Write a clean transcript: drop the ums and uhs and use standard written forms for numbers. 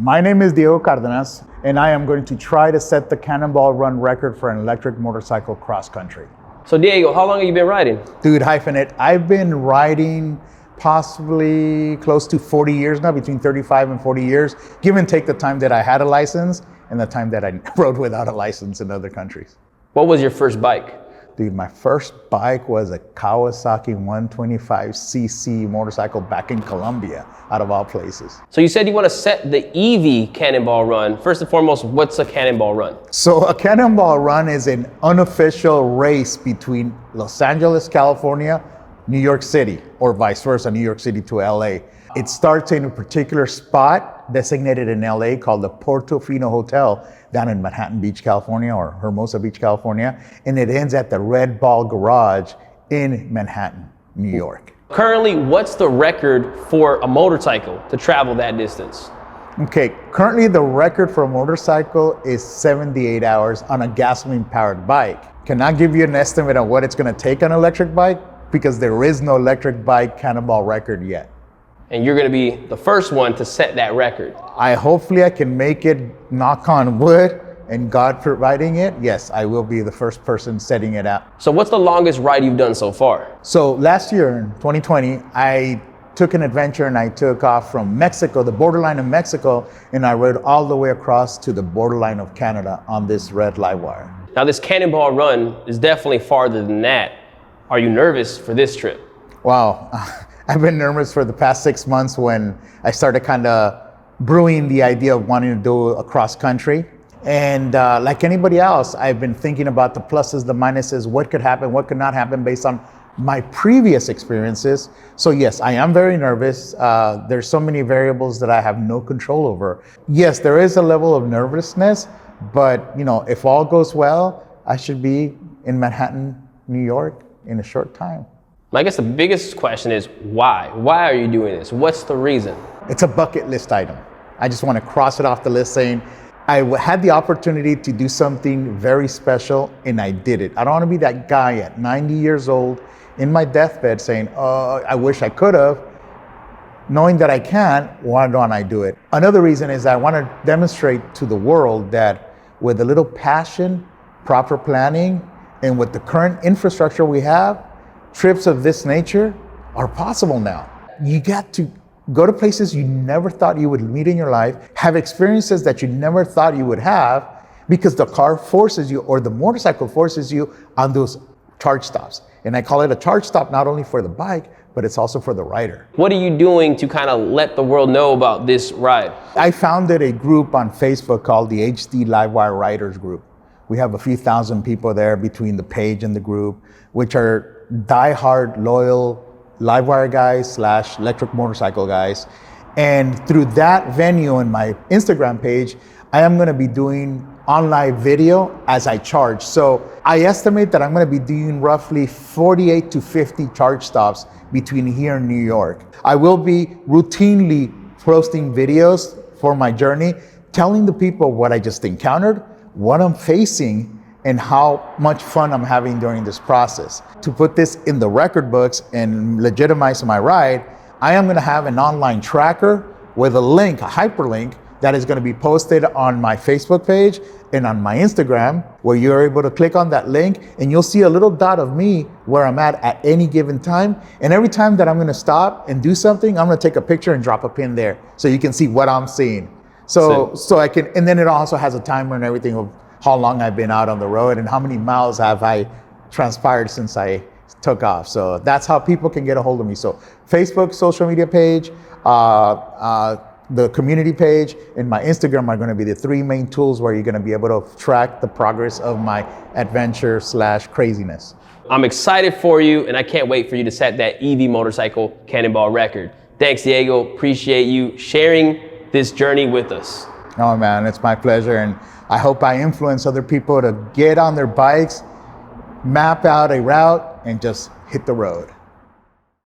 My name is Diego Cardenas, and I am going to try to set the cannonball run record for an electric motorcycle cross country. So Diego, how long have you been riding? Dude, Hyphenate, I've been riding possibly close to 40 years now, between 35 and 40 years, give and take the time that I had a license and the time that I rode without a license in other countries. What was your first bike? Dude, my first bike was a Kawasaki 125cc motorcycle back in Colombia, out of all places. So you said you want to set the EV cannonball run. First and foremost, what's a cannonball run? So a cannonball run is an unofficial race between Los Angeles, California, New York City, or vice versa, New York City to LA. It starts in a particular spot designated in LA called the Portofino Hotel down in Manhattan Beach, California, or Hermosa Beach, California. And it ends at the Red Ball Garage in Manhattan, New York. Currently, what's the record for a motorcycle to travel that distance? Okay, currently the record for a motorcycle is 78 hours on a gasoline-powered bike. Cannot give you an estimate on what it's gonna take on an electric bike because there is no electric bike cannonball record yet. And you're gonna be the first one to set that record. Hopefully I can make it, knock on wood, and God providing it, yes, I will be the first person setting it out. So what's the longest ride you've done so far? So last year in 2020, I took an adventure and I took off from Mexico, the borderline of Mexico, and I rode all the way across to the borderline of Canada on this red LiveWire. Now this cannonball run is definitely farther than that. Are you nervous for this trip? Wow. I've been nervous for the past 6 months when I started kind of brewing the idea of wanting to do a cross country. And like anybody else, I've been thinking about the pluses, the minuses, what could happen, what could not happen based on my previous experiences. So yes, I am very nervous. There's so many variables that I have no control over. Yes, there is a level of nervousness, but you know, if all goes well, I should be in Manhattan, New York in a short time. I guess the biggest question is why? Why are you doing this? What's the reason? It's a bucket list item. I just want to cross it off the list saying, I had the opportunity to do something very special and I did it. I don't want to be that guy at 90 years old in my deathbed saying, oh, I wish I could have. Knowing that I can't, why don't I do it? Another reason is I want to demonstrate to the world that with a little passion, proper planning, and with the current infrastructure we have, trips of this nature are possible now. You got to go to places you never thought you would meet in your life, have experiences that you never thought you would have because the car forces you or the motorcycle forces you on those charge stops. And I call it a charge stop not only for the bike, but it's also for the rider. What are you doing to kind of let the world know about this ride? I founded a group on Facebook called the HD LiveWire Riders Group. We have a few thousand people there between the page and the group, which are die-hard, loyal LiveWire guys / electric motorcycle guys. And through that venue and my Instagram page, I am gonna be doing online video as I charge. So I estimate that I'm gonna be doing roughly 48 to 50 charge stops between here and New York. I will be routinely posting videos for my journey, telling the people what I just encountered, what I'm facing, and how much fun I'm having during this process. To put this in the record books and legitimize my ride, I am gonna have an online tracker with a link, a hyperlink, that is gonna be posted on my Facebook page and on my Instagram, where you're able to click on that link and you'll see a little dot of me where I'm at any given time. And every time that I'm gonna stop and do something, I'm gonna take a picture and drop a pin there so you can see what I'm seeing. So I can, and then it also has a timer and everything of how long I've been out on the road and how many miles have I transpired since I took off. So that's how people can get a hold of me. So Facebook, social media page, the community page, and my Instagram are gonna be the three main tools where you're gonna be able to track the progress of my adventure / craziness. I'm excited for you and I can't wait for you to set that EV motorcycle cannonball record. Thanks, Diego. Appreciate you sharing this journey with us. Oh man, it's my pleasure. And I hope I influence other people to get on their bikes, map out a route, and just hit the road.